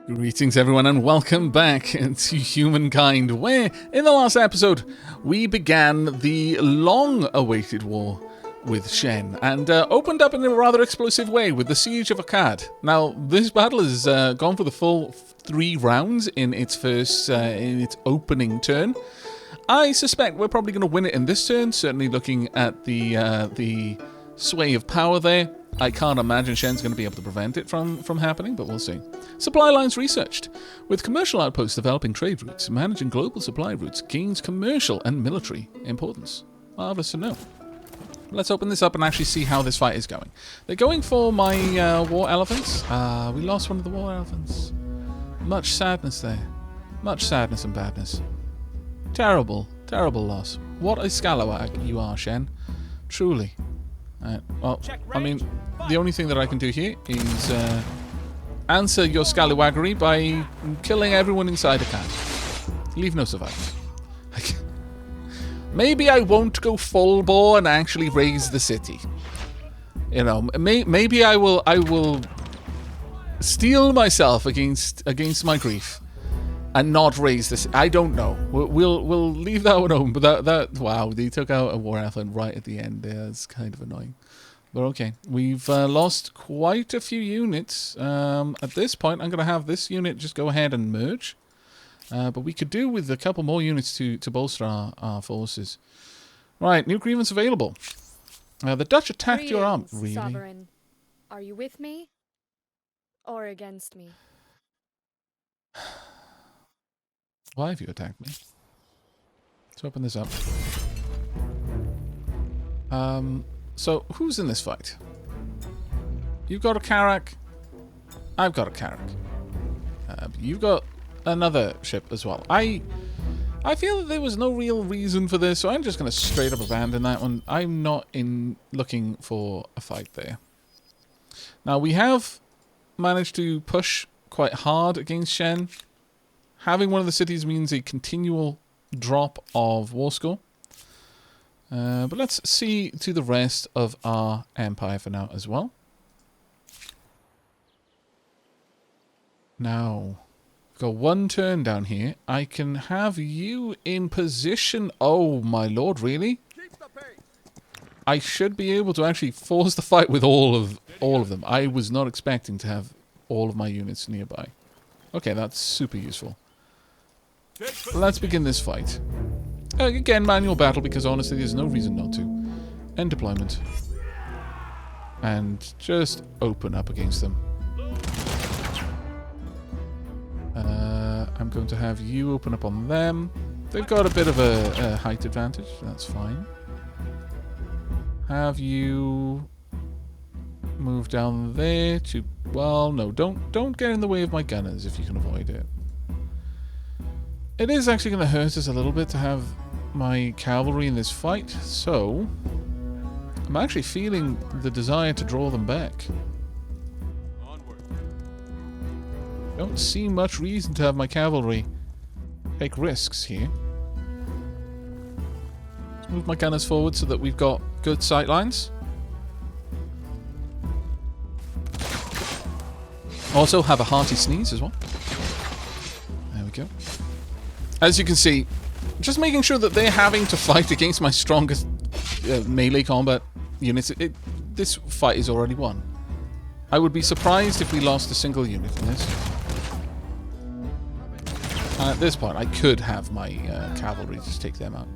Greetings everyone and welcome back to Humankind, where in the last episode we began the long-awaited war with Shen and opened up in a rather explosive way with the Siege of Akkad. Now this battle has gone for the full 3 rounds in its first, in its opening turn. I suspect we're probably going to win it in this turn, certainly looking at the sway of power there. I can't imagine Shen's going to be able to prevent it from happening, but we'll see. Supply lines researched. With commercial outposts developing trade routes, managing global supply routes gains commercial and military importance. Marvelous to know. Let's open this up and actually see how this fight is going. They're going for my war elephants. We lost one of the war elephants. Much sadness there. Much sadness and badness. Terrible, terrible loss. What a scalawag you are, Shen. Truly. Well, I mean, the only thing that I can do here is answer your scallywaggery by killing everyone inside a can. Leave no survivors. Maybe I won't go full bore and actually raise the city. You know, maybe I will steel myself against my grief and not raise this. I don't know. We'll leave that one open. But that wow, they took out a war elephant right at the end there. It's kind of annoying. But okay, we've lost quite a few units. At this point, I'm going to have this unit just go ahead and merge. But we could do with a couple more units to bolster our forces. Right, new grievance available. The Dutch attacked your army. Really? Sovereign. Are you with me or against me? Why have you attacked me? Let's open this up. So, who's in this fight? You've got a Karak. I've got a Karak. You've got another ship as well. I feel that there was no real reason for this, so I'm just going to straight up abandon that one. I'm not looking for a fight there. Now, we have managed to push quite hard against Shen. Having one of the cities means a continual drop of war score. But let's see to the rest of our empire for now as well. Now, got one turn down here. I can have you in position. Oh, my lord, really? I should be able to actually force the fight with all of them. I was not expecting to have all of my units nearby. Okay, that's super useful. Let's begin this fight. Again, manual battle, because honestly, there's no reason not to. End deployment. And just open up against them. I'm going to have you open up on them. They've got a bit of a height advantage. That's fine. Have you move down there to... Well, no, don't get in the way of my gunners if you can avoid it. It is actually going to hurt us a little bit to have my cavalry in this fight, so I'm actually feeling the desire to draw them back. Don't see much reason to have my cavalry take risks here. Let's move my gunners forward so that we've got good sight lines. Also have a hearty sneeze as well. There we go. As you can see, just making sure that they're having to fight against my strongest melee combat units. This fight is already won. I would be surprised if we lost a single unit in this. And at this point, I could have my cavalry just take them out.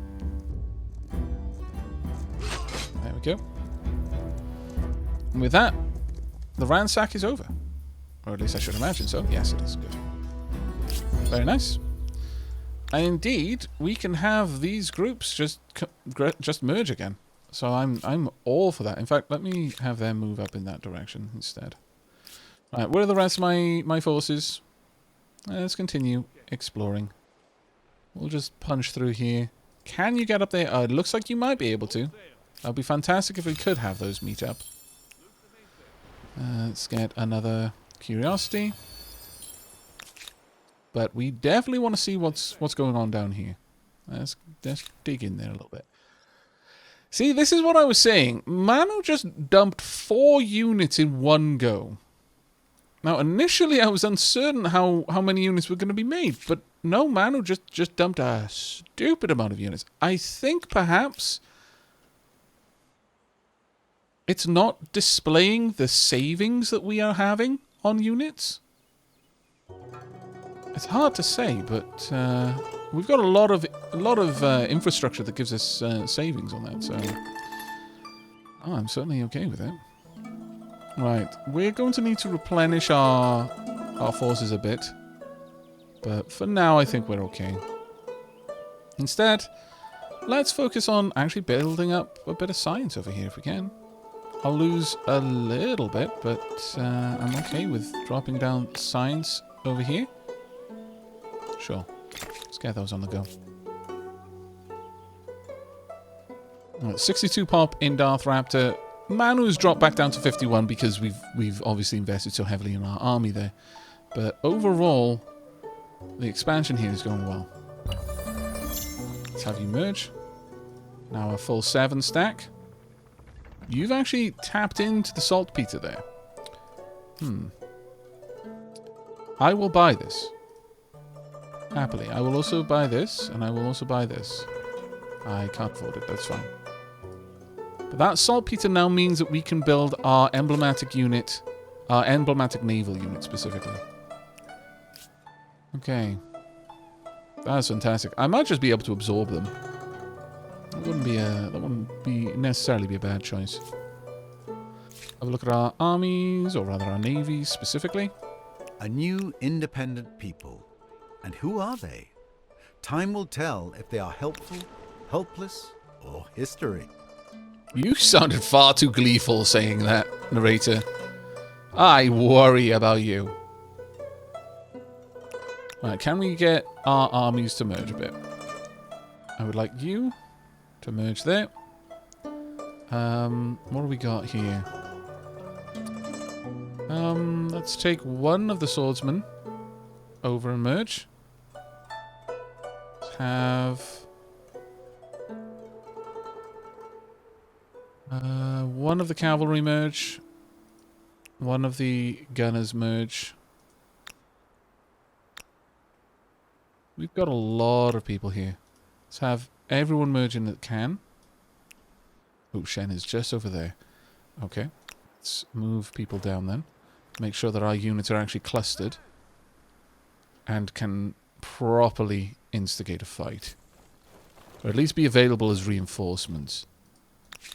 There we go. And with that, the ransack is over. Or at least I should imagine so. Yes, it is. Good. Very nice. And indeed, we can have these groups just merge again. So I'm all for that. In fact, let me have them move up in that direction instead. Right, where are the rest of my forces? Let's continue exploring. We'll just punch through here. Can you get up there? It looks like you might be able to. That would be fantastic if we could have those meet up. Let's get another curiosity. But we definitely want to see what's going on down here. Let's dig in there a little bit. See, this is what I was saying. Manu just dumped 4 units in one go. Now, initially, I was uncertain how many units were going to be made, but no, Manu just dumped a stupid amount of units. I think perhaps it's not displaying the savings that we are having on units. It's hard to say, but we've got a lot of infrastructure that gives us savings on that, so I'm certainly okay with it. Right, we're going to need to replenish our forces a bit, but for now I think we're okay. Instead, let's focus on actually building up a bit of science over here if we can. I'll lose a little bit, but I'm okay with dropping down science over here. Sure, let's get those on the go. Right, 62 pop in Darth Raptor. Manu's dropped back down to 51 because we've obviously invested so heavily in our army there. But overall, the expansion here is going well. Let's have you merge. Now a full 7 stack. You've actually tapped into the saltpeter there. I will buy this. Happily. I will also buy this, and I will also buy this. I can't afford it, that's fine. But that saltpeter now means that we can build our emblematic unit, our emblematic naval unit specifically. Okay. That's fantastic. I might just be able to absorb them. That wouldn't be necessarily be a bad choice. Have a look at our armies, or rather our navies specifically. A new independent people. And who are they? Time will tell if they are helpful, helpless, or history. You sounded far too gleeful saying that, narrator. I worry about you. Right, can we get our armies to merge a bit? I would like you to merge there. What do we got here? Let's take one of the swordsmen over and merge. Let's have one of the cavalry merge. One of the gunners merge. We've got a lot of people here. Let's have everyone merge in that can. Oh, Shen is just over there. Okay. Let's move people down then. Make sure that our units are actually clustered. And can properly instigate a fight. Or at least be available as reinforcements.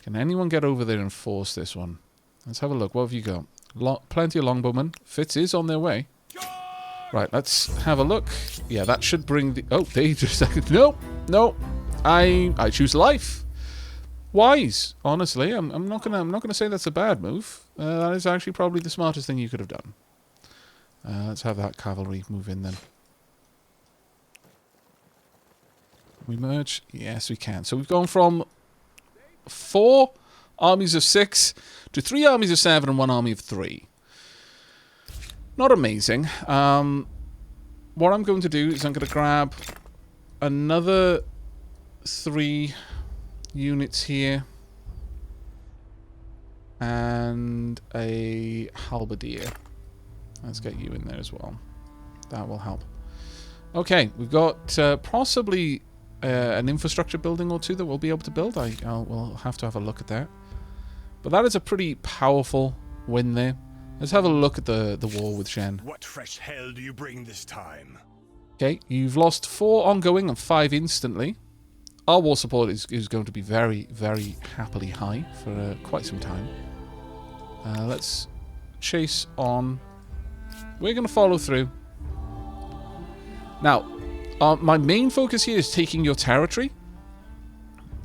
Can anyone get over there and force this one? Let's have a look. What have you got? Plenty of longbowmen. Fitz is on their way. Right, let's have a look. Yeah, that should bring the... Oh, they just... No, no. I choose life. Wise, honestly. I'm not gonna say that's a bad move. That is actually probably the smartest thing you could have done. Let's have that cavalry move in then. We merge? Yes, we can. So we've gone from 4 armies of 6 to 3 armies of 7 and 1 army of 3. Not amazing. What I'm going to do is I'm going to grab another 3 units here and a halberdier. Let's get you in there as well. That will help. Okay, we've got possibly an infrastructure building or 2 that we'll be able to build. We'll have to have a look at that. But that is a pretty powerful win there. Let's have a look at the war with Shen. What fresh hell do you bring this time? Okay, you've lost 4 ongoing and 5 instantly. Our war support is going to be very, very happily high for quite some time. Let's chase on. We're going to follow through. Now, my main focus here is taking your territory.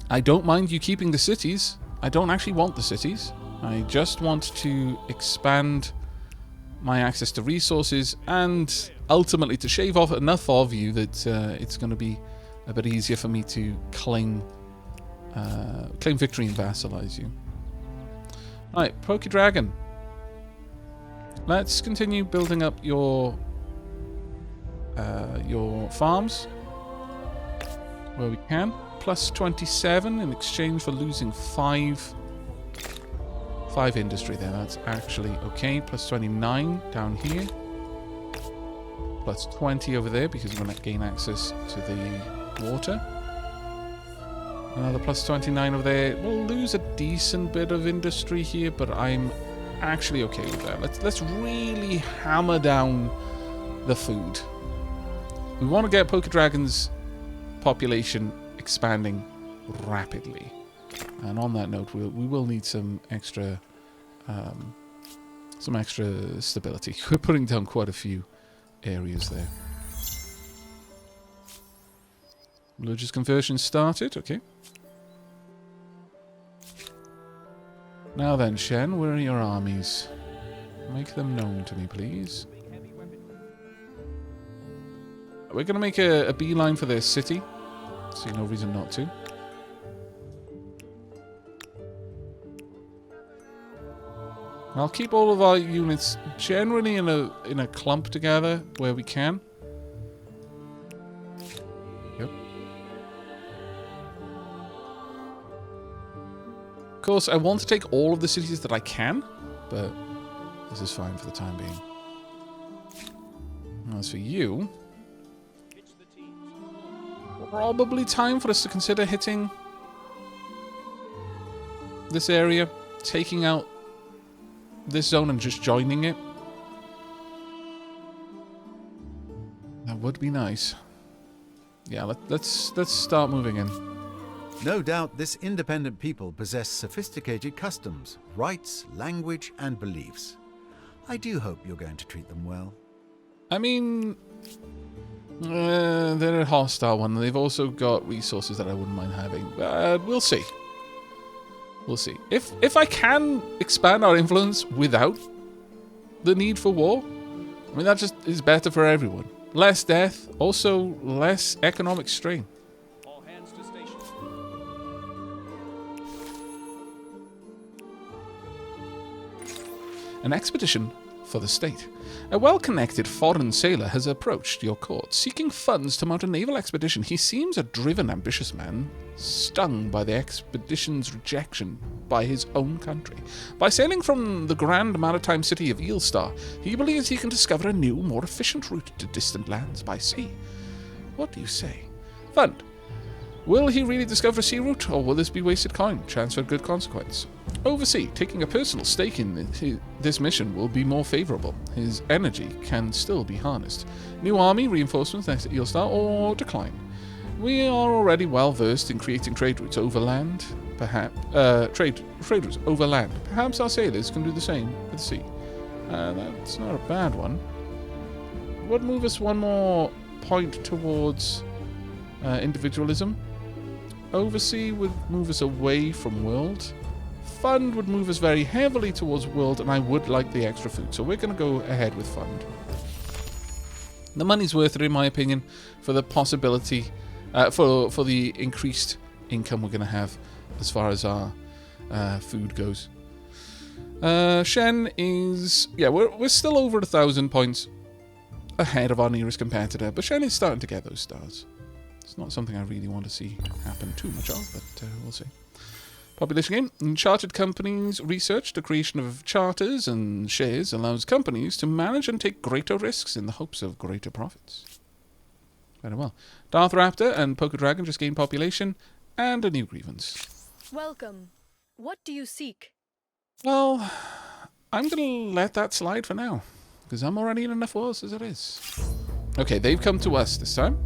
I don't mind you keeping the cities. I don't actually want the cities. I just want to expand my access to resources and ultimately to shave off enough of you that it's going to be a bit easier for me to claim victory and vassalize you. Right, Pokedragon. Let's continue building up your farms where we can. Plus 27 in exchange for losing 5 5 industry there. That's actually okay. Plus 29 down here. Plus 20 over there because we're going to gain access to the water. Another plus 29 over there. We'll lose a decent bit of industry here, but I'm actually okay with that. Let's really hammer down the food. We want to get Poker Dragon's population expanding rapidly. And on that note, we will need some extra stability. We're putting down quite a few areas there. Religious conversion started. Okay. Now then, Shen, where are your armies? Make them known to me, please. We're going to make a beeline for their city. See no reason not to. I'll keep all of our units generally in a clump together where we can. Yep. Of course, I want to take all of the cities that I can, but this is fine for the time being. As for you, probably time for us to consider hitting this area, taking out this zone and just joining it. That would be nice. Yeah, let's start moving in. No doubt this independent people possess sophisticated customs, rights, language, and beliefs. I do hope you're going to treat them well. I mean, they're a hostile one. They've also got resources that I wouldn't mind having. We'll see. We'll see. If I can expand our influence without the need for war, I mean, that just is better for everyone. Less death, also less economic strain. All hands to station. An expedition for the state. A well-connected foreign sailor has approached your court, seeking funds to mount a naval expedition. He seems a driven, ambitious man, stung by the expedition's rejection by his own country. By sailing from the grand maritime city of Eelstar, he believes he can discover a new, more efficient route to distant lands by sea. What do you say? Fund. Will he really discover a sea route, or will this be wasted coin, transferred good consequence? Oversee. Taking a personal stake in this mission will be more favourable. His energy can still be harnessed. New army, reinforcements next to Eelstar, or decline. We are already well versed in creating trade routes overland. Perhaps trade routes overland. Perhaps our sailors can do the same with the sea. That's not a bad one. Would move us one more point towards individualism. Oversee would move us away from world. Fund would move us very heavily towards world, and I would like the extra food, so we're going to go ahead with fund. The money's worth it, in my opinion, for the possibility, for the increased income we're going to have as far as our food goes. Shen is, yeah, we're still over 1,000 points ahead of our nearest competitor, but Shen is starting to get those stars. It's not something I really want to see happen too much of, but we'll see. Population game. In chartered companies research, the creation of charters and shares allows companies to manage and take greater risks in the hopes of greater profits. Very well. Darth Raptor and Poker Dragon just gained population and a new grievance. Welcome. What do you seek? Well, I'm going to let that slide for now, because I'm already in enough wars as it is. Okay, they've come to us this time.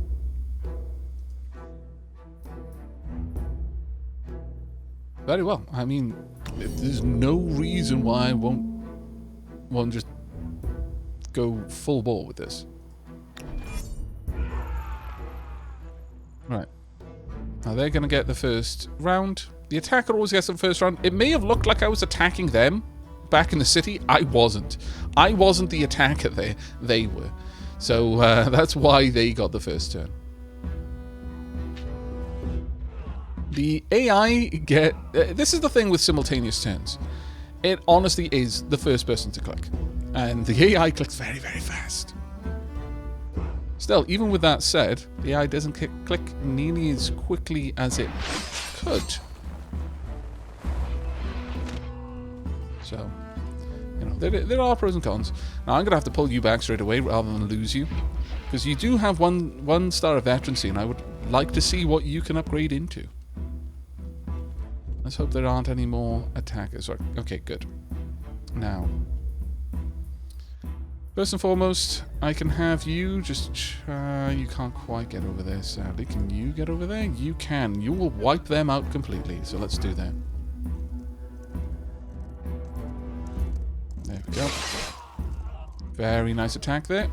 Very well. I mean, there's no reason why I won't just go full bore with this. Right. Now they're going to get the first round. The attacker always gets the first round. It may have looked like I was attacking them back in the city. I wasn't. I wasn't the attacker there. They were. So that's why they got the first turn. The AI get... this is the thing with simultaneous turns. It honestly is the first person to click. And the AI clicks very, very fast. Still, even with that said, the AI doesn't click nearly as quickly as it could. So, you know, there are pros and cons. Now, I'm going to have to pull you back straight away rather than lose you. Because you do have one star of veterancy, and I would like to see what you can upgrade into. Let's hope there aren't any more attackers. Okay, good. Now, first and foremost, I can have you just... you can't quite get over there, sadly. Can you get over there? You can. You will wipe them out completely, so let's do that. There we go. Very nice attack there.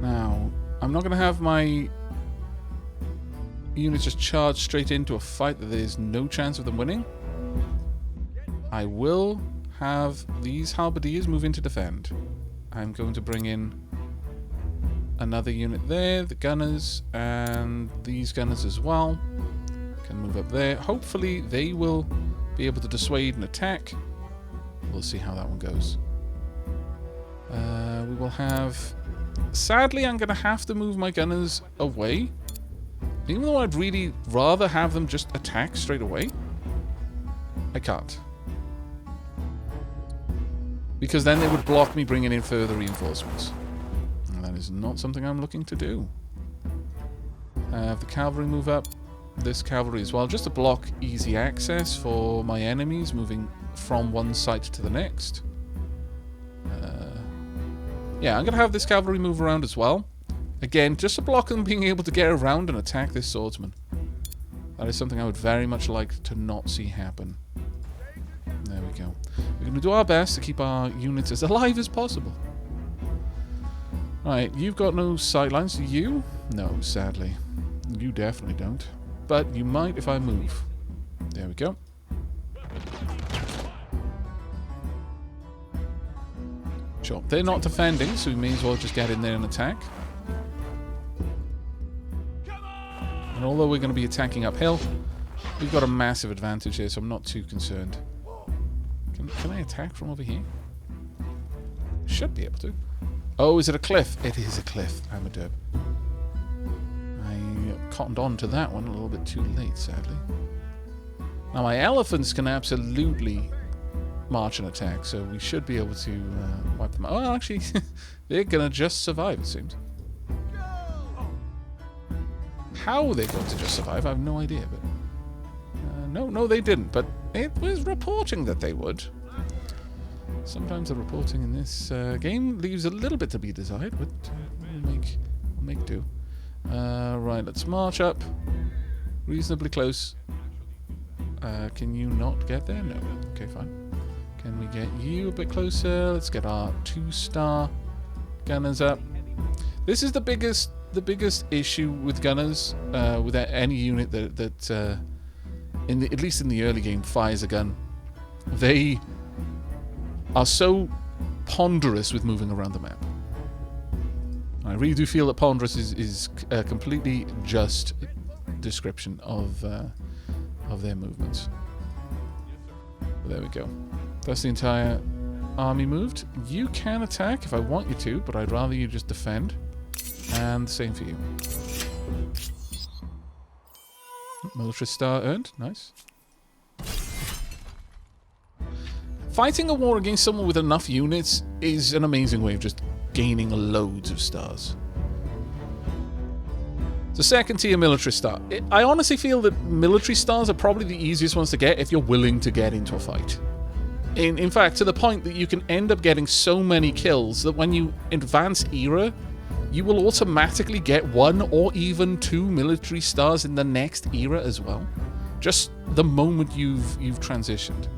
Now, I'm not going to have my units just charge straight into a fight that there's no chance of them winning. I will have these halberdiers move in to defend. I'm going to bring in another unit there, the gunners, and these gunners as well. Can move up there. Hopefully they will be able to dissuade an attack. We'll see how that one goes. We will have... Sadly, I'm going to have to move my gunners away. Even though I'd really rather have them just attack straight away. I can't. Because then they would block me bringing in further reinforcements. And that is not something I'm looking to do. Have the cavalry move up. This cavalry as well, just to block easy access for my enemies moving from one site to the next. Yeah, I'm going to have this cavalry move around as well. Again, just to block them being able to get around and attack this swordsman. That is something I would very much like to not see happen. There we go. We're going to do our best to keep our units as alive as possible. Right, you've got no sightlines, do you? No, sadly. You definitely don't. But you might if I move. There we go. Sure, they're not defending, so we may as well just get in there and attack. And although we're going to be attacking uphill, we've got a massive advantage here, so I'm not too concerned. Can I attack from over here? Should be able to. Oh, is it a cliff? It is a cliff. I'm a derp. I cottoned on to that one a little bit too late, sadly. Now, my elephants can absolutely march and attack, so we should be able to wipe them out. Oh, actually, they're going to just survive, it seems. How they're going to just survive, I have no idea, but... no, they didn't, but it was reporting that they would. Sometimes the reporting in this game leaves a little bit to be desired, but we'll make do. Right, let's march up. Reasonably close. Can you not get there? No. Okay, fine. Can we get you a bit closer? Let's get our 2-star gunners up. This is the biggest issue with gunners, with any unit that at least in the early game fires a gun. They are so ponderous with moving around the map. I really do feel that ponderous is a completely just description of their movements. But there we go. That's the entire army moved. You can attack if I want you to, but I'd rather you just defend. And same for you. Military star earned. Nice. Fighting a war against someone with enough units is an amazing way of just gaining loads of stars. The second tier military star. I honestly feel that military stars are probably the easiest ones to get if you're willing to get into a fight. In fact, to the point that you can end up getting so many kills that when you advance era, you will automatically get 1 or even 2 military stars in the next era as well. Just the moment you've transitioned.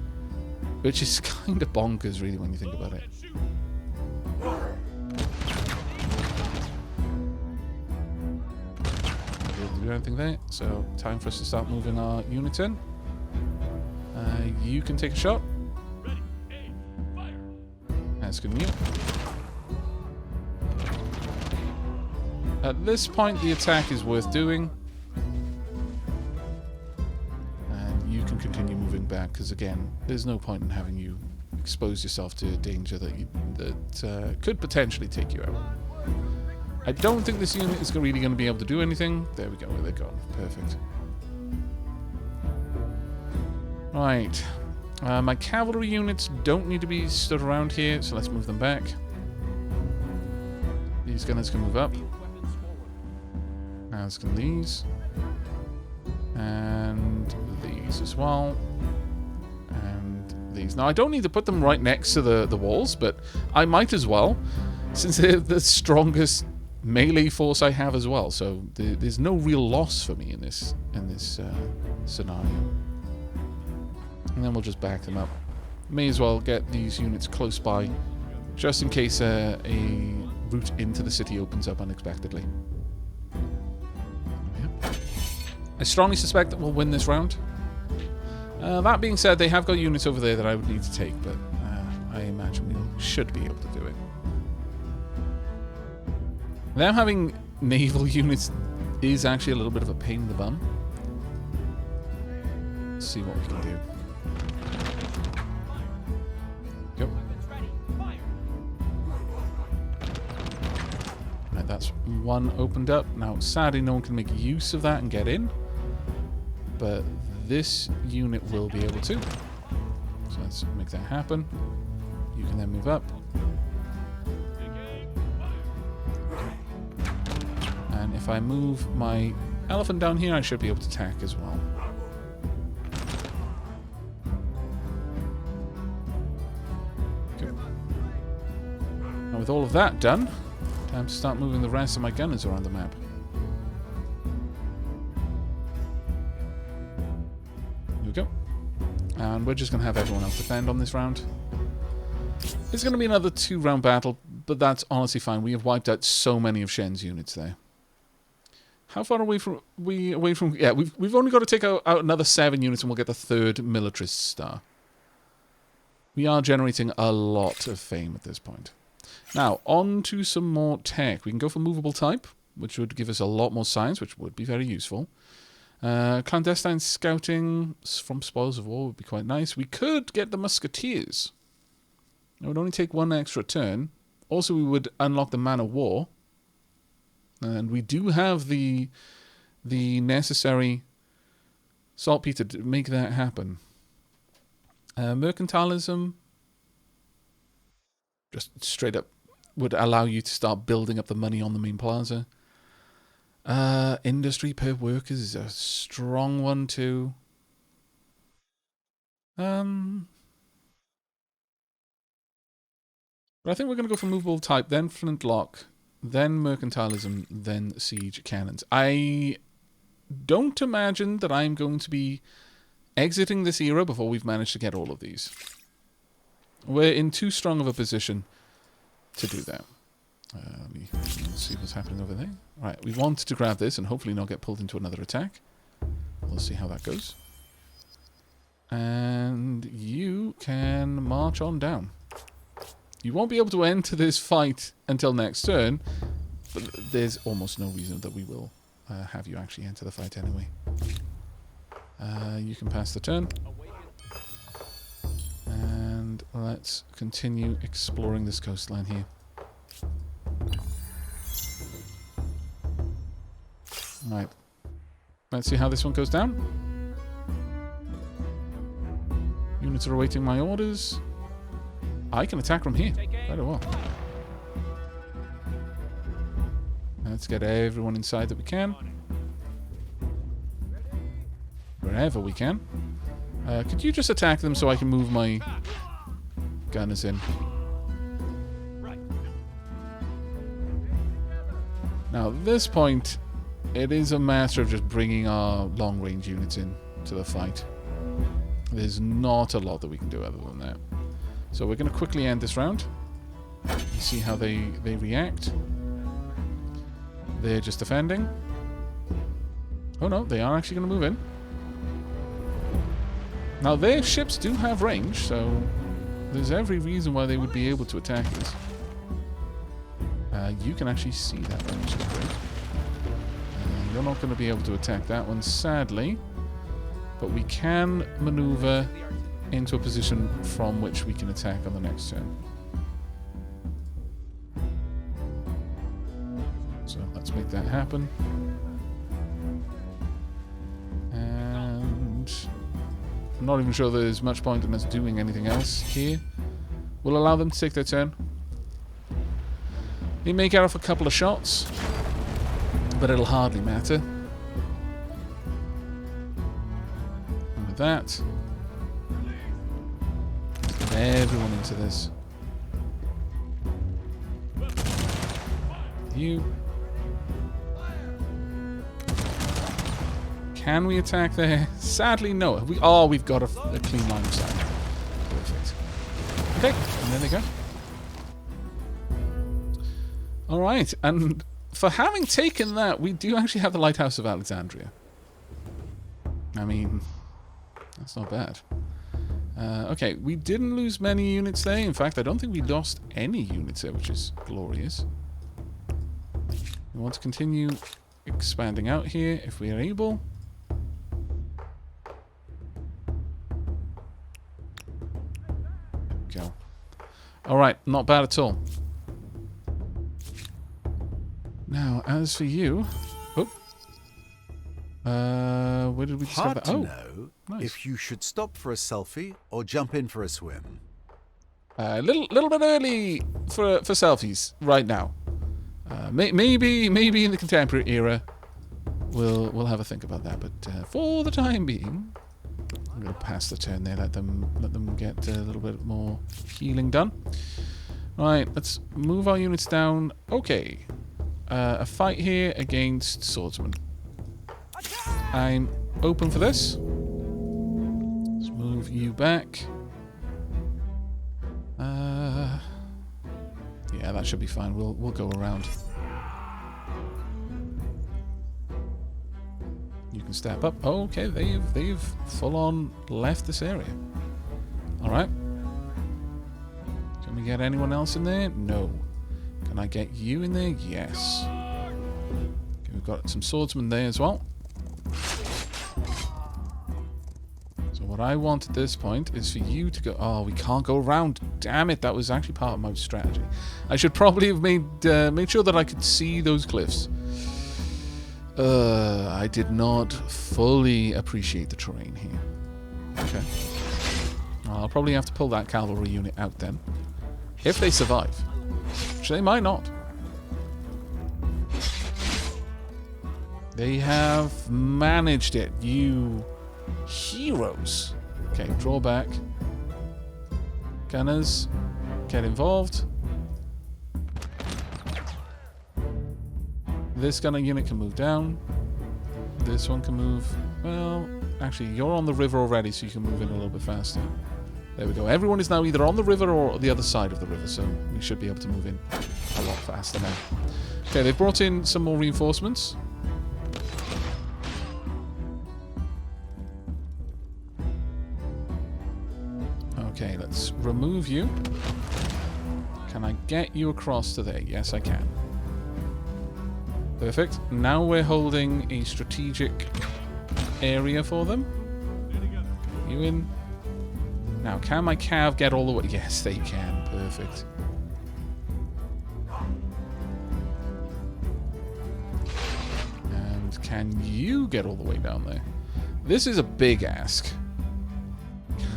Which is kind of bonkers, really, when you think about it. Didn't do anything there, so time for us to start moving our units in. You can take a shot. That's good news. At this point, the attack is worth doing. And you can continue moving back, because again, there's no point in having you expose yourself to danger that could potentially take you out. I don't think this unit is really going to be able to do anything. There we go, they're gone. Perfect. Right. My cavalry units don't need to be stood around here, so let's move them back. These gunners can move up. As can these. And these as well. And these. Now, I don't need to put them right next to the walls, but I might as well, since they're the strongest melee force I have as well. So there's no real loss for me in this scenario. And then we'll just back them up. May as well get these units close by, just in case a route into the city opens up unexpectedly. Yep. I strongly suspect that we'll win this round. That being said, they have got units over there that I would need to take, but I imagine we should be able to do it. Them having naval units is actually a little bit of a pain in the bum. Let's see what we can do. Yep. Right, that's one opened up. Now, sadly, no one can make use of that and get in. But this unit will be able to. So let's make that happen. You can then move up. And if I move my elephant down here, I should be able to attack as well. Okay. Now with all of that done, time to start moving the rest of my gunners around the map. Here we go. And we're just going to have everyone else defend on this round. It's going to be another 2-round battle, but that's honestly fine. We have wiped out so many of Shen's units there. How far away from yeah, we've only got to take out another 7 units and we'll get the 3rd militarist star. We are generating a lot of fame at this point. Now, on to some more tech. We can go for movable type, which would give us a lot more science, which would be very useful. Clandestine scouting from spoils of war would be quite nice. We could get the musketeers. It would only take 1 extra turn. Also, we would unlock the man of war. And we do have the necessary saltpeter to make that happen. Mercantilism just straight up would allow you to start building up the money on the main plaza. Industry per worker is a strong one too. But I think we're going to go for movable type, then flintlock, then mercantilism, then siege cannons. I don't imagine that I'm going to be exiting this era before we've managed to get all of these. We're in too strong of a position to do that. Let me see what's happening over there. Right, we wanted to grab this and hopefully not get pulled into another attack. We'll see how that goes. And you can march on down. You won't be able to enter this fight until next turn, but there's almost no reason that we will have you actually enter the fight anyway. You can pass the turn. And let's continue exploring this coastline here. Right. Let's see how this one goes down. Units are awaiting my orders. I can attack from here. Very well. Let's get everyone inside that we can. Wherever we can. Could you just attack them so I can move my gunners in? Now, at this point, it is a matter of just bringing our long-range units in to the fight. There's not a lot that we can do other than that. So we're going to quickly end this round. See how they react. They're just defending. Oh no, they are actually going to move in. Now their ships do have range, so there's every reason why they would be able to attack us. You can actually see that one, which is great. You're not going to be able to attack that one, sadly. But we can maneuver into a position from which we can attack on the next turn. So let's make that happen. And I'm not even sure there's much point in us doing anything else here. We'll allow them to take their turn. They may get off a couple of shots, but it'll hardly matter. And with that, get everyone into this. You. Can we attack there? Sadly, no. We've got a clean line of sight. Perfect. Okay, and there they go. Alright, and for having taken that, we do actually have the Lighthouse of Alexandria. I mean, that's not bad. Okay, we didn't lose many units there. In fact, I don't think we lost any units there, which is glorious. We want to continue expanding out here if we are able. Go. Alright, not bad at all. Now, as for you... Oh. Where did we discover Hard that? to Oh, know nice. if you should stop for a selfie or jump in for a swim. A little bit early for selfies right now. Maybe in the contemporary era, we'll have a think about that. But for the time being, I'm going to pass the turn there. Let them get a little bit more healing done. Right, let's move our units down. Okay, a fight here against swordsmen. I'm open for this. Let's move you back. Yeah, that should be fine. We'll go around. You can step up. Oh, okay, they've full on left this area. All right. Can we get anyone else in there? No. Can I get you in there? Yes. Okay, we've got some swordsmen there as well. So what I want at this point is for you to go... Oh, we can't go around. Damn it, that was actually part of my strategy. I should probably have made sure that I could see those cliffs. I did not fully appreciate the terrain here. Okay. I'll probably have to pull that cavalry unit out then. If they survive. Which they might not. They have managed it, you heroes. Okay, draw back. Gunners, get involved. This gunner unit can move down. This one can move... Well, actually, you're on the river already, so you can move in a little bit faster. There we go. Everyone is now either on the river or the other side of the river, so we should be able to move in a lot faster now. Okay, they've brought in some more reinforcements. Okay, let's remove you. Can I get you across to there? Yes, I can. Perfect. Now we're holding a strategic area for them. Get you in. Now, can my cav get all the way? Yes, they can. Perfect. And can you get all the way down there? This is a big ask.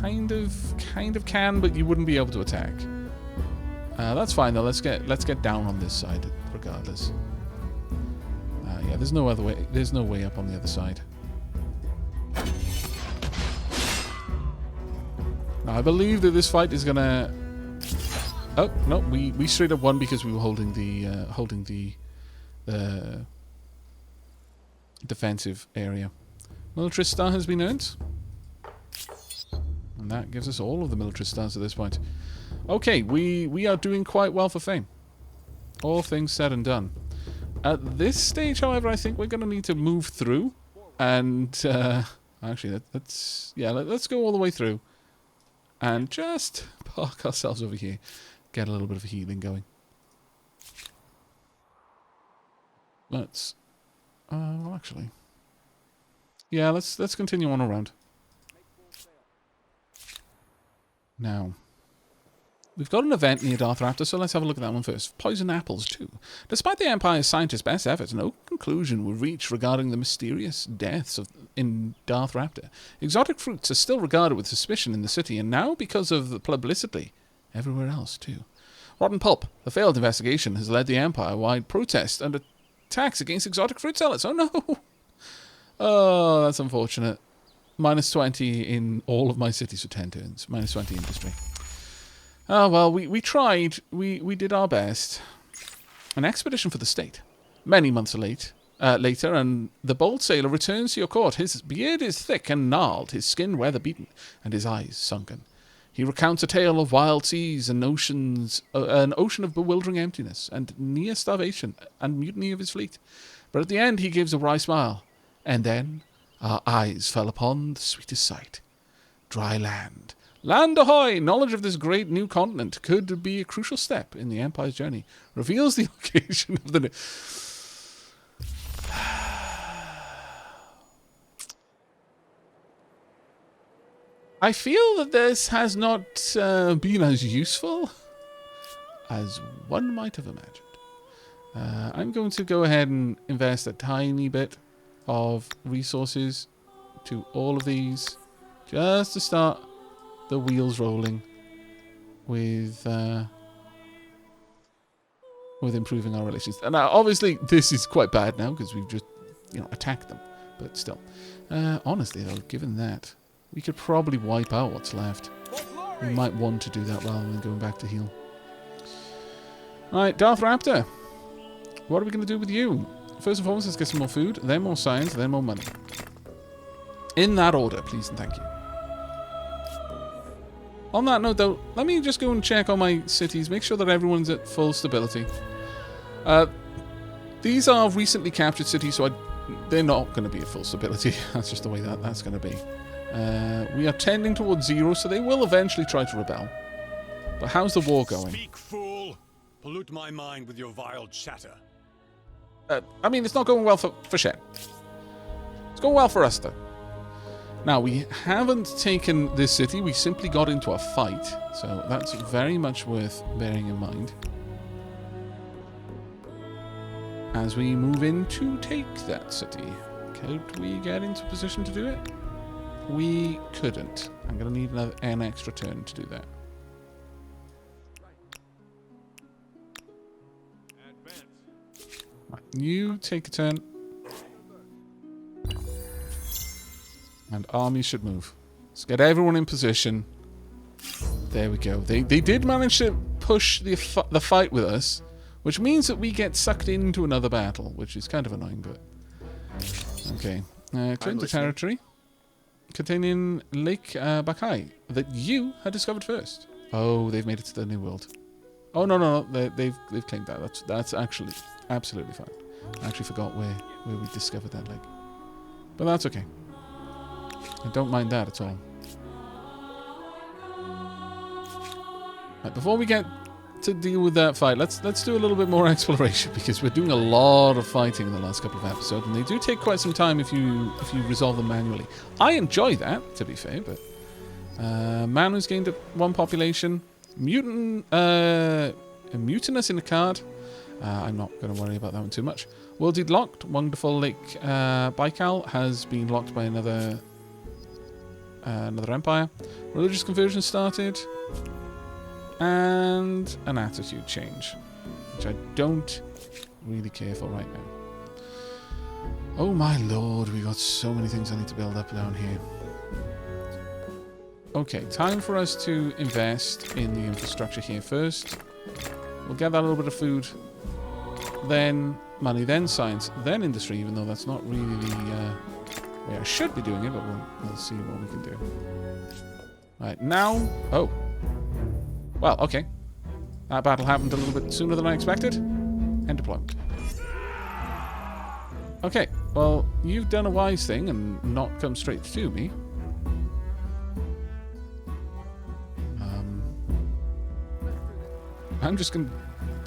Kind of can, but you wouldn't be able to attack. That's fine though. Let's get down on this side, regardless. Yeah, there's no other way. There's no way up on the other side. Now, I believe that this fight is gonna... Oh no, we straight up won because we were holding the defensive area. Military star has been earned. And that gives us all of the military stars at this point. Okay, we are doing quite well for fame. All things said and done. At this stage, however, I think we're going to need to move through. And, actually, let's go all the way through. And just park ourselves over here. Get a little bit of healing going. Let's... well, actually... Yeah, let's continue on around. Now, we've got an event near Darthraptor, so let's have a look at that one first. Poison apples, too. Despite the Empire's scientists' best efforts, no conclusion were reached regarding the mysterious deaths in Darthraptor. Exotic fruits are still regarded with suspicion in the city, and now, because of the publicity, everywhere else, too. Rotten pulp. The failed investigation has led the Empire-wide protest and attacks against exotic fruit sellers. Oh, no! Oh, that's unfortunate. -20 in all of my cities for 10 turns. -20 industry. Oh, well, we tried. We did our best. An expedition for the state. Many months later, and the bold sailor returns to your court. His beard is thick and gnarled, his skin weather-beaten, and his eyes sunken. He recounts a tale of wild seas and oceans, an ocean of bewildering emptiness, and near starvation and mutiny of his fleet. But at the end, he gives a wry smile. And then our eyes fell upon the sweetest sight. Dry land. Land ahoy! Knowledge of this great new continent could be a crucial step in the Empire's journey. Reveals the location of the... I feel that this has not been as useful as one might have imagined. I'm going to go ahead and invest a tiny bit of resources to all of these just to start the wheels rolling with improving our relations. And now, obviously, this is quite bad now because we've just, attacked them. But still, honestly though, given that, we could probably wipe out what's left. We might want to do that rather than going back to heal. All right, Darthraptor. What are we going to do with you? First and foremost, let's get some more food, then more science, then more money. In that order, please and thank you. On that note, though, let me just go and check on my cities, make sure that everyone's at full stability. These are recently captured cities, so they're not going to be at full stability. That's just the way that's going to be. We are tending towards 0, so they will eventually try to rebel. But how's the war going? Speak, fool! Pollute my mind with your vile chatter. I mean, it's not going well for Shen. It's going well for us, though. Now, we haven't taken this city. We simply got into a fight. So that's very much worth bearing in mind. As we move in to take that city. Could we get into position to do it? We couldn't. I'm going to need an extra turn to do that. You take a turn. And armies should move. Let's get everyone in position. There we go. They did manage to push the fight with us, which means that we get sucked into another battle, which is kind of annoying, but... Okay. Claim the territory containing Lake Bakai that you had discovered first. Oh, they've made it to the New World. Oh, no. They've claimed that. That's actually absolutely fine. I actually forgot where we discovered that lake. But that's okay. I don't mind that at all. Right, before we get to deal with that fight, let's do a little bit more exploration, because we're doing a lot of fighting in the last couple of episodes, and they do take quite some time if you resolve them manually. I enjoy that, to be fair, but man who's gained 1 population, mutinous in the card. I'm not going to worry about that one too much. World Deed locked. Wonderful Lake Baikal has been locked by another empire. Religious conversion started. And an attitude change, which I don't really care for right now. Oh my lord, we got so many things I need to build up down here. Okay, time for us to invest in the infrastructure here first. We'll get that little bit of food, then money, then science, then industry, even though that's not really the way I should be doing it, but we'll see what we can do. Right, now... Oh. Well, okay. That battle happened a little bit sooner than I expected. End deployment. Okay, well, you've done a wise thing and not come straight to me. I'm just going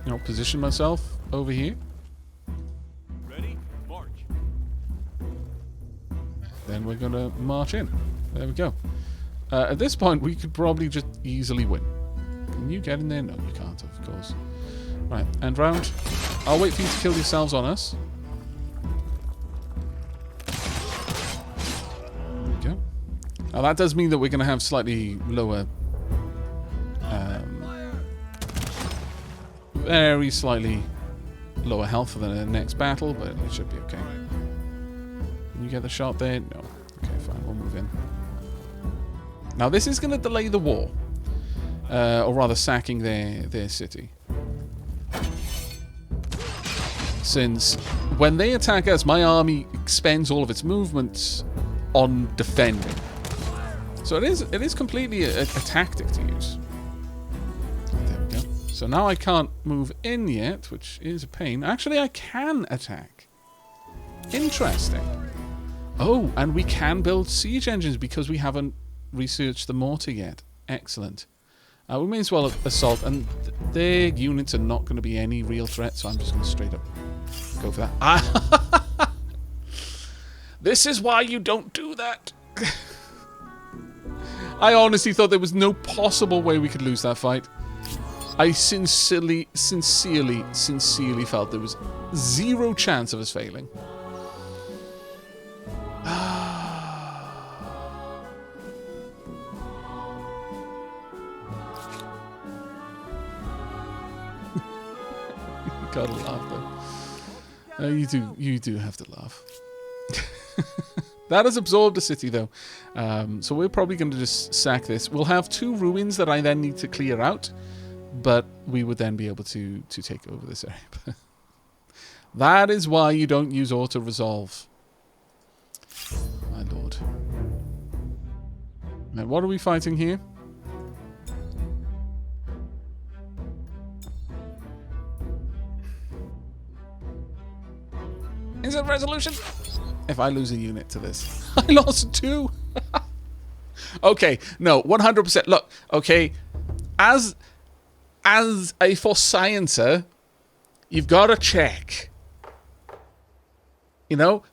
to, position myself over here. Ready? March. Then we're going to march in. There we go. At this point, we could probably just easily win. Can you get in there? No, you can't, of course. Right, and round. I'll wait for you to kill yourselves on us. There we go. Now that does mean that we're going to have slightly lower... very slightly lower health for the next battle, but it should be okay. Can you get the shot there? No. Okay, fine. We'll move in. Now this is going to delay the war. Or rather sacking their city. Since when they attack us, my army expends all of its movements on defending. So it is completely a tactic to use. There we go. So now I can't move in yet, which is a pain. Actually, I can attack. Interesting. Oh, and we can build siege engines because we haven't researched the mortar yet. Excellent. We may as well assault, and their units are not going to be any real threat, so I'm just going to straight up go for that. This is why you don't do that. I honestly thought there was no possible way we could lose that fight. I sincerely felt there was zero chance of us failing. Gotta laugh though. You do have to laugh. That has absorbed a city though, so we're probably going to just sack this. We'll have 2 ruins that I then need to clear out, but we would then be able to take over this area. That is why you don't use auto resolve, my lord. Now, what are we fighting here? Is it resolution? If I lose a unit to this. I lost 2. Okay, no, 100%. Look, okay, as a force sciencer, you've got to check. You know,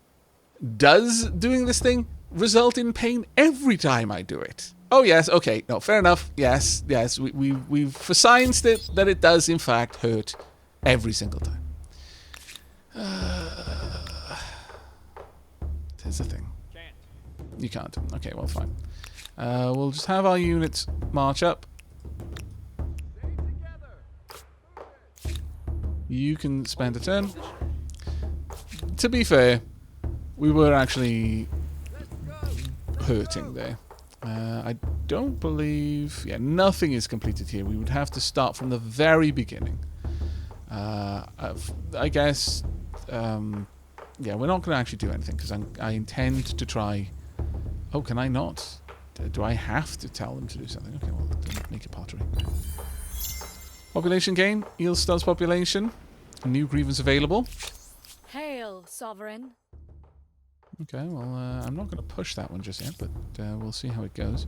does doing this thing result in pain every time I do it? Oh, yes, okay, no, fair enough. Yes, we've for scienced it that it does, in fact, hurt every single time. Here's the thing. You can't. Okay, well, fine. We'll just have our units march up. You can spend a turn. To be fair, we were actually hurting there. I don't believe... Yeah, nothing is completed here. We would have to start from the very beginning. I guess... yeah, we're not going to actually do anything because I intend to try... Oh, can I not? Do I have to tell them to do something? Okay, well, don't make it pottery. Population gain. Eel studs population. New grievance available. Hail, sovereign. Okay, well, I'm not going to push that one just yet, but we'll see how it goes.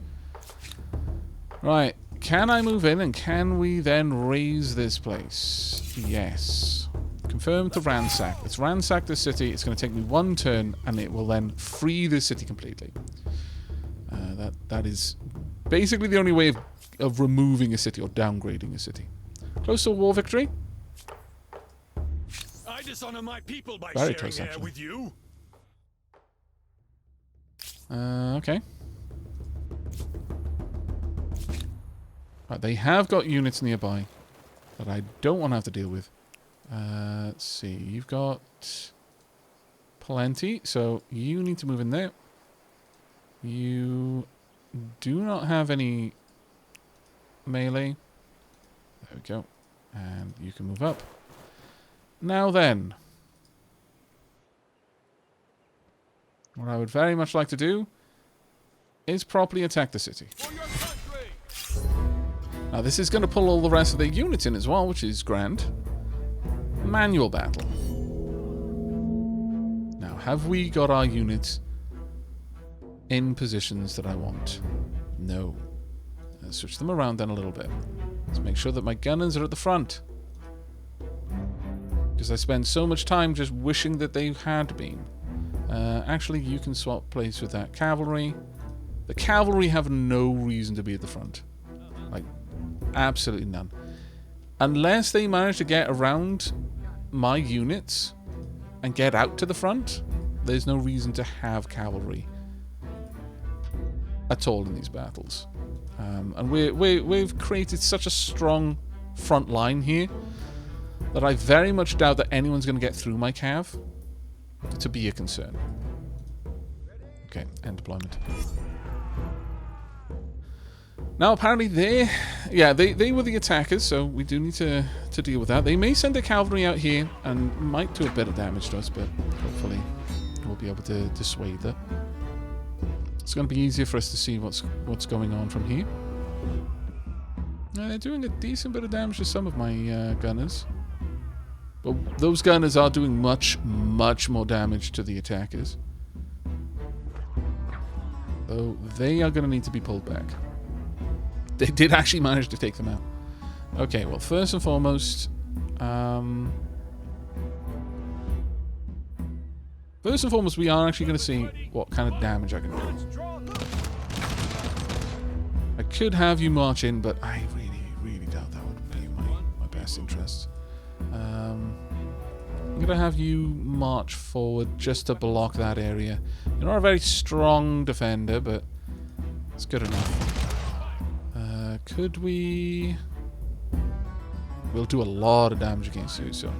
Right, can I move in and can we then raise this place? Yes. Confirm to ransack. Let's ransack the city. It's going to take me 1 turn, and it will then free the city completely. That is basically the only way of removing a city or downgrading a city. Close to war victory. I dishonor my people by Very sharing close, air actually. with you. Okay. Right, they have got units nearby that I don't want to have to deal with. Let's see. You've got plenty, so you need to move in there. You do not have any melee. There we go. And you can move up. Now then. What I would very much like to do is properly attack the city. Now this is going to pull all the rest of their units in as well, which is grand. Manual battle. Now, have we got our units in positions that I want? No. Let's switch them around then a little bit. Let's make sure that my gunners are at the front. Because I spend so much time just wishing that they had been. Actually, you can swap place with that cavalry. The cavalry have no reason to be at the front. Like, Absolutely none. Unless they manage to get around my units and get out to the front, there's no reason to have cavalry at all in these battles. And we've created such a strong front line here that I very much doubt that anyone's going to get through my cav to be a concern. Okay, end deployment. Now apparently they were the attackers, so we do need to deal with that. They may send their cavalry out here and might do a bit of damage to us, but hopefully we'll be able to dissuade that. It's going to be easier for us to see what's going on from here. They're doing a decent bit of damage to some of my gunners. But those gunners are doing much, much more damage to the attackers. So they are going to need to be pulled back. They did actually manage to take them out. Okay, well, first and foremost... we are actually going to see what kind of damage I can do. I could have you march in, but I really doubt that would be my best interest. I'm going to have you march forward just to block that area. You're not a very strong defender, but it's good enough. Could we... We'll do a lot of damage against you, so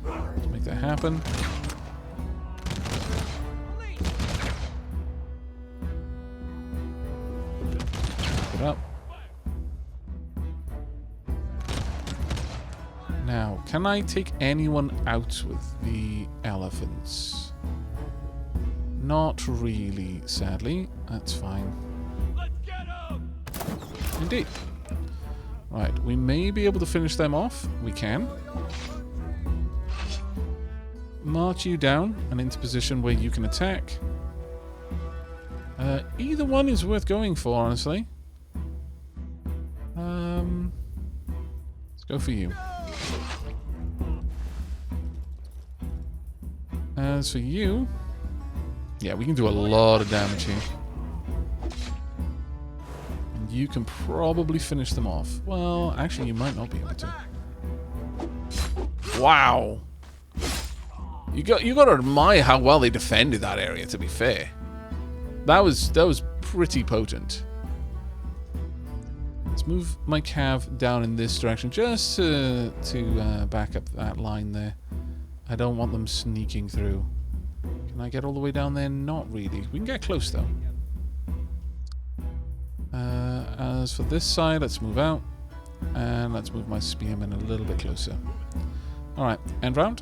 let's make that happen. Pick it up. Now, can I take anyone out with the elephants? Not really, sadly. That's fine. Indeed. Right, we may be able to finish them off. We can. March you down and into position where you can attack. Either one is worth going for, honestly. Let's go for you. As for you... Yeah, we can do a lot of damage here. You can probably finish them off. Well, actually, you might not be able to. Wow! You got to admire how well they defended that area. To be fair, that was pretty potent. Let's move my cav down in this direction just to back up that line there. I don't want them sneaking through. Can I get all the way down there? Not really. We can get close though. As for this side, let's move out. And let's move my spearmen a little bit closer. Alright, end round.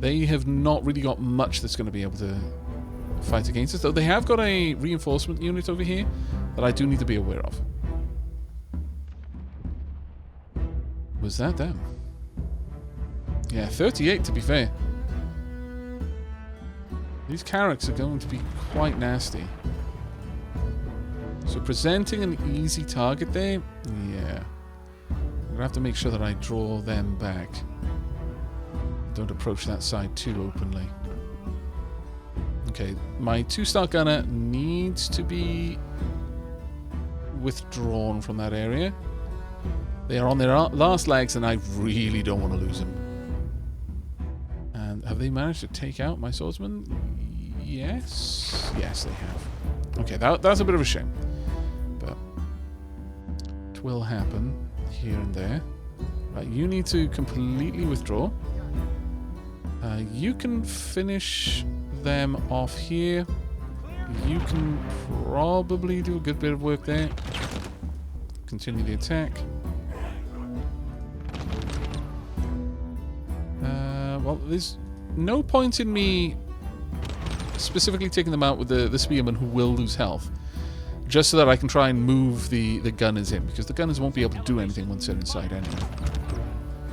They have not really got much that's going to be able to fight against us, though they have got a reinforcement unit over here that I do need to be aware of. Was that them? Yeah, 38 to be fair. These carracks are going to be quite nasty. So presenting an easy target there, yeah. I'm going to have to make sure that I draw them back. Don't approach that side too openly. Okay, my 2-star gunner needs to be withdrawn from that area. They are on their last legs and I really don't want to lose them. And have they managed to take out my swordsman? Yes. Yes, they have. Okay, that's a bit of a shame. But it will happen here and there. Right, you need to completely withdraw. You can finish them off here. You can probably do a good bit of work there. Continue the attack. Well, there's no point in me specifically taking them out with the spearmen who will lose health. Just so that I can try and move the gunners in. Because the gunners won't be able to do anything once they're inside anyway.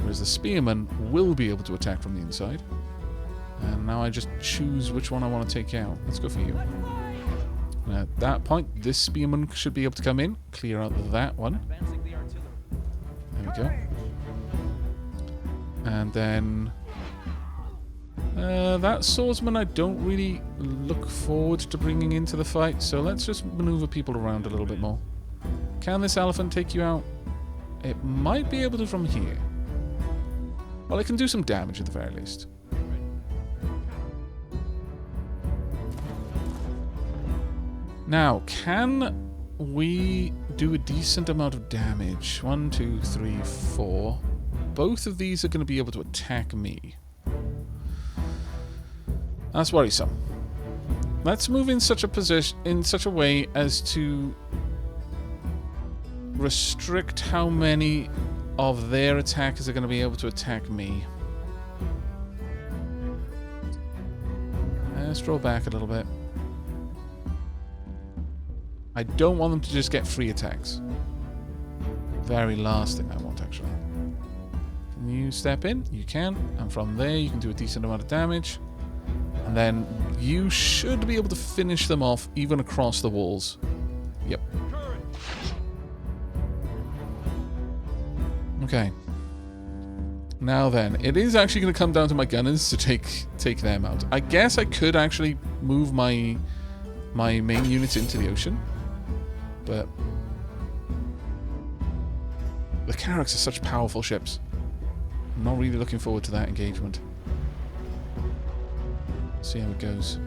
Whereas the spearmen will be able to attack from the inside. And now I just choose which one I want to take out. Let's go for you. And at that point, this spearman should be able to come in. Clear out that one. There we go. And then... that swordsman I don't really look forward to bringing into the fight. So let's just maneuver people around a little bit more. Can this elephant take you out? It might be able to from here. Well, it can do some damage at the very least. Now, can we do a decent amount of damage? 1, 2, 3, 4. Both of these are going to be able to attack me. That's worrisome. Let's move in such a position, in such a way as to restrict how many of their attackers are going to be able to attack me. Let's draw back a little bit. I don't want them to just get free attacks. Very last thing I want, actually. Can you step in? You can. And from there, you can do a decent amount of damage. And then you should be able to finish them off even across the walls. Yep. Okay. Now then, it is actually going to come down to my gunners to take them out. I guess I could actually move my main units into the ocean. But the Carracks are such powerful ships. I'm not really looking forward to that engagement. See how it goes.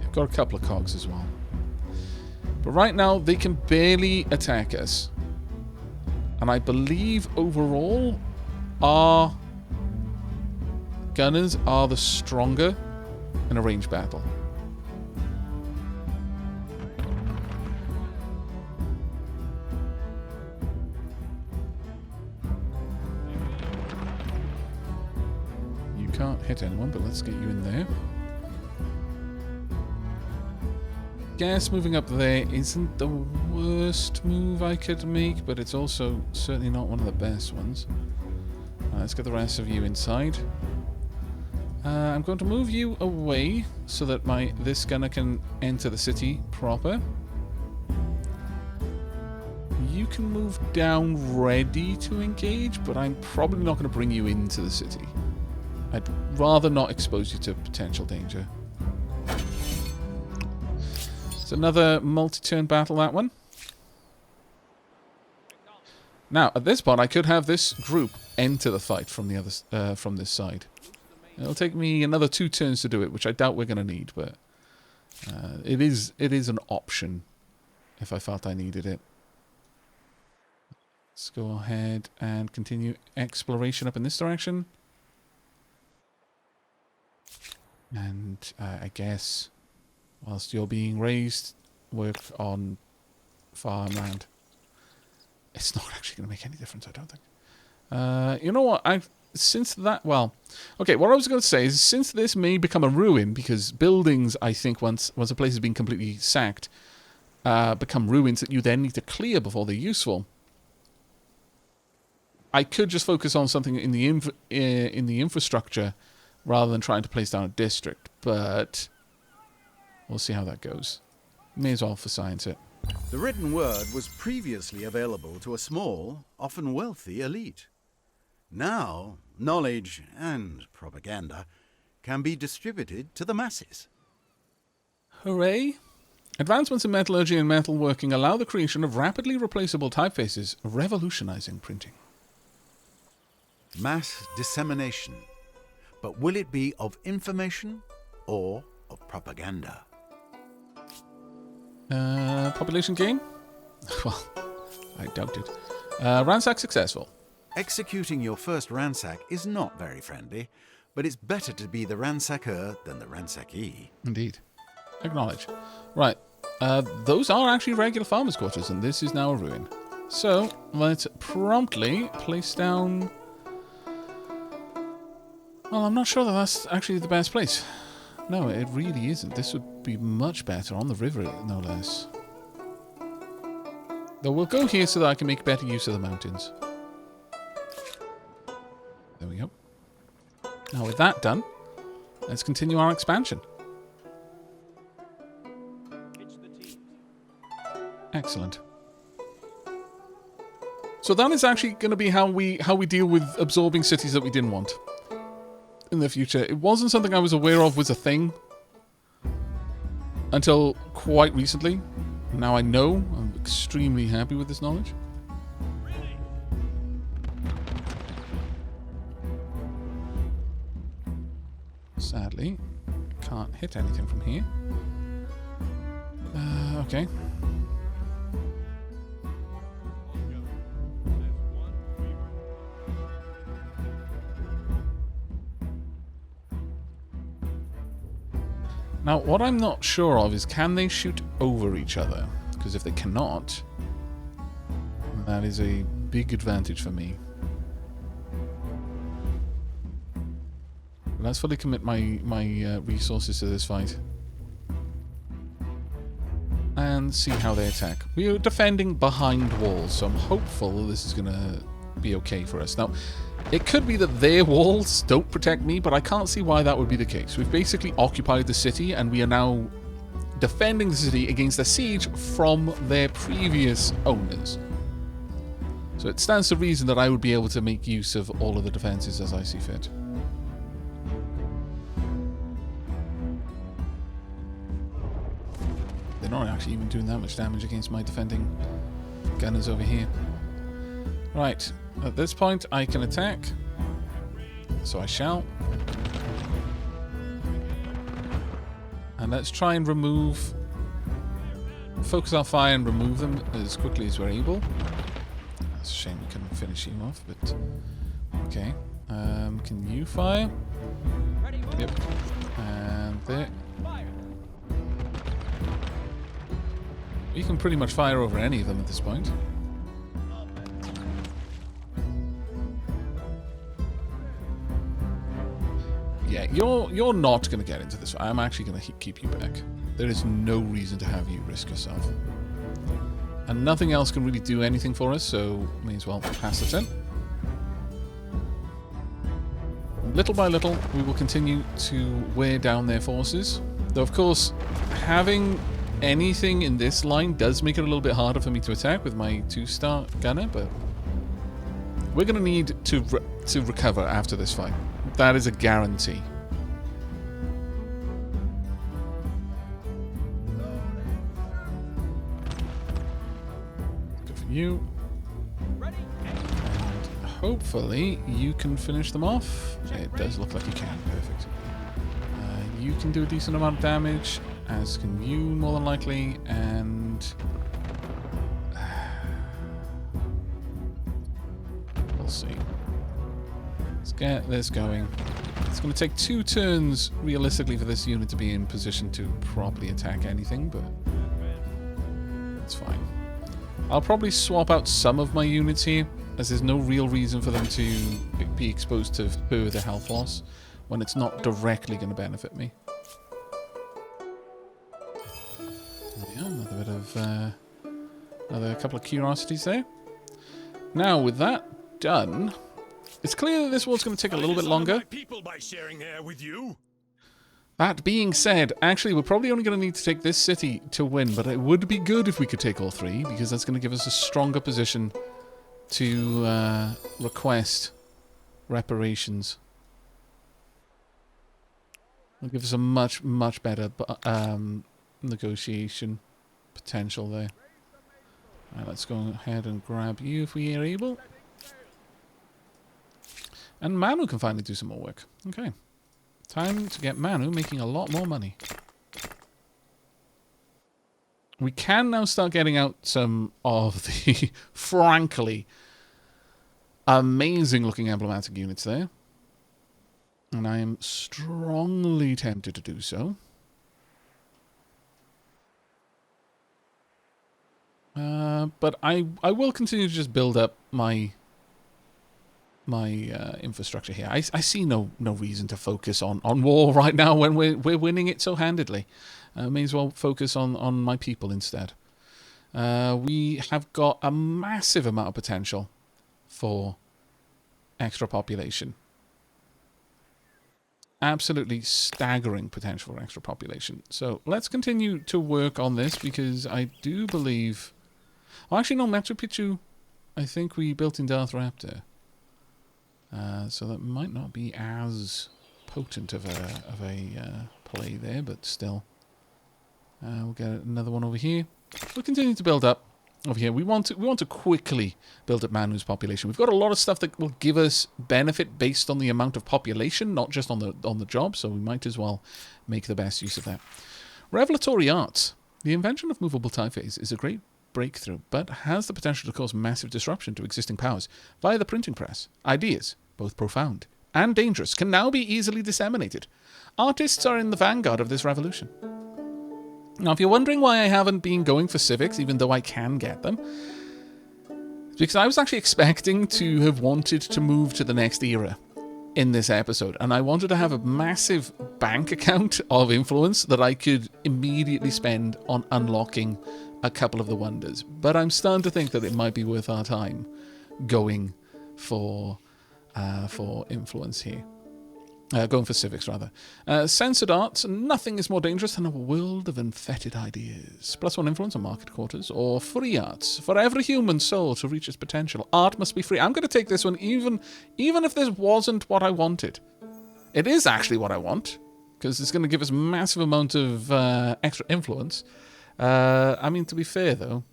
I've got a couple of cogs as well. But right now, they can barely attack us. And I believe overall, our gunners are the stronger in a ranged battle. You can't hit anyone, but let's get you in there. Guess moving up there isn't the worst move I could make, but it's also certainly not one of the best ones. Let's get the rest of you inside. I'm going to move you away so that this gunner can enter the city proper. You can move down ready to engage, but I'm probably not going to bring you into the city. I'd rather not expose you to potential danger. It's another multi-turn battle, that one. Now, at this point, I could have this group enter the fight from the other, from this side. It'll take me another 2 turns to do it, which I doubt we're going to need, but it is an option if I felt I needed it. Let's go ahead and continue exploration up in this direction. And I guess, whilst you're being raised, work on farmland. It's not actually going to make any difference, I don't think. You know what? Okay, what I was going to say is, since this may become a ruin, because buildings, I think, once a place has been completely sacked, become ruins that you then need to clear before they're useful. I could just focus on something in the infrastructure rather than trying to place down a district, but we'll see how that goes. May as well for science it. The written word was previously available to a small, often wealthy elite. Now, knowledge and propaganda can be distributed to the masses. Hooray! Advancements in metallurgy and metalworking allow the creation of rapidly replaceable typefaces, revolutionizing printing. Mass dissemination. But will it be of information or of propaganda? Population gain? Well, I doubt it. Ransack successful. Executing your first ransack is not very friendly, but it's better to be the ransacker than the ransackee. Indeed. Acknowledge. Right. Those are actually regular farmers' quarters, and this is now a ruin. So, let's promptly place down... Well, I'm not sure that that's actually the best place. No, it really isn't. This would be much better on the river, no less. Though we'll go here so that I can make better use of the mountains. There we go. Now with that done, let's continue our expansion. Excellent. So that is actually going to be how we deal with absorbing cities that we didn't want. in the future. It wasn't something I was aware of was a thing until quite recently. Now I know. I'm extremely happy with this knowledge. Sadly, can't hit anything from here. Okay. Now, what I'm not sure of is, can they shoot over each other? Because if they cannot, that is a big advantage for me. Let's fully commit my resources to this fight. And see how they attack. We are defending behind walls, so I'm hopeful this is going to be okay for us. Now, it could be that their walls don't protect me, but I can't see why that would be the case. We've basically occupied the city, and we are now defending the city against a siege from their previous owners. So it stands to reason that I would be able to make use of all of the defenses as I see fit. They're not actually even doing that much damage against my defending gunners over here. Right, at this point I can attack, so I shall. And let's try and focus our fire and remove them as quickly as we're able. It's a shame we couldn't finish him off, but okay. Can you fire? Yep. And there. You can pretty much fire over any of them at this point. Yeah, you're not going to get into this. I'm actually going to keep you back. There is no reason to have you risk yourself. And nothing else can really do anything for us, so may as well pass the turn. Little by little, we will continue to wear down their forces. Though, of course, having anything in this line does make it a little bit harder for me to attack with my 2-star gunner, but we're going to need to recover after this fight. That is a guarantee. Good for you. And hopefully you can finish them off. It does look like you can. Perfect. You can do a decent amount of damage, as can you, more than likely, and we'll see. Let's get this going. It's going to take 2 turns, realistically, for this unit to be in position to properly attack anything, but it's fine. I'll probably swap out some of my units here, as there's no real reason for them to be exposed to further health loss when it's not directly going to benefit me. Yeah, another bit of another couple of curiosities there. Now, with that done, it's clear that this war's going to take a little bit longer. People by sharing air with you. That being said, actually, we're probably only going to need to take this city to win, but it would be good if we could take all 3, because that's going to give us a stronger position to request reparations. It'll give us a much, much better negotiation potential there. Alright, let's go ahead and grab you if we are able. And Manu can finally do some more work. Okay. Time to get Manu making a lot more money. We can now start getting out some of the, frankly, amazing looking emblematic units there. And I am strongly tempted to do so. But I will continue to just build up my infrastructure here. I see no reason to focus on war right now when we're winning it so handedly. May as well focus on my people instead. We have got a massive amount of potential for extra population. Absolutely staggering potential for extra population. So let's continue to work on this, because I do believe... Oh, actually, no, Machu Picchu, I think we built in Darth Raptor. So that might not be as potent of a play there, but still. We'll get another one over here. We'll continue to build up over here. We want to quickly build up Manu's population. We've got a lot of stuff that will give us benefit based on the amount of population, not just on the job, so we might as well make the best use of that. Revelatory arts. The invention of movable typeface is a great breakthrough, but has the potential to cause massive disruption to existing powers via the printing press. Ideas, both profound and dangerous, can now be easily disseminated. Artists are in the vanguard of this revolution. Now, if you're wondering why I haven't been going for civics, even though I can get them, it's because I was actually expecting to have wanted to move to the next era in this episode, and I wanted to have a massive bank account of influence that I could immediately spend on unlocking a couple of the wonders. But I'm starting to think that it might be worth our time going for influence here. Going for civics, rather. Censored arts. Nothing is more dangerous than a world of unfettered ideas. +1 influence on market quarters. Or free arts. For every human soul to reach its potential, art must be free. I'm going to take this one even if this wasn't what I wanted. It is actually what I want, because it's going to give us a massive amount of extra influence. I mean, to be fair, though.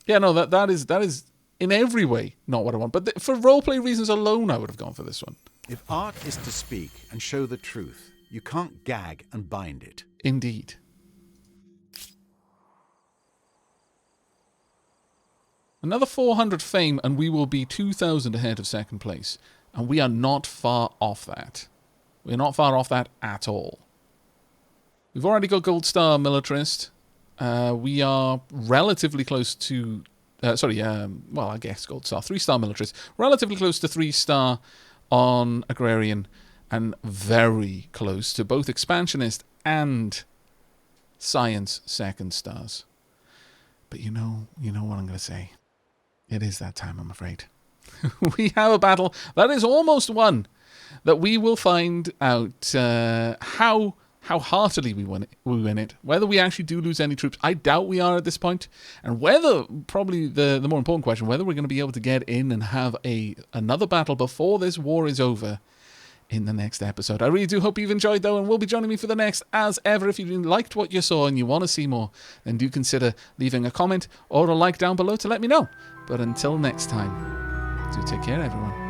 Yeah, no, that is in every way not what I want. But for roleplay reasons alone, I would have gone for this one. If art is to speak and show the truth, you can't gag and bind it. Indeed. Another 400 fame, and we will be 2,000 ahead of second place. And we are not far off that. We're not far off that at all. We've already got Gold Star Militarist. We are relatively close to... well, I guess Gold Star. 3-star Militarist. Relatively close to 3-star on Agrarian, and very close to both Expansionist and Science 2nd stars. But you know what I'm going to say. It is that time, I'm afraid. We have a battle that is almost won, that we will find out how heartily we win it, whether we actually do lose any troops. I doubt we are at this point, and whether, probably the more important question, whether we're going to be able to get in and have another battle before this war is over in the next episode. I really do hope you've enjoyed, though, and will be joining me for the next. As ever, if you liked what you saw and you want to see more, then do consider leaving a comment or a like down below to let me know. But until next time, do take care, everyone.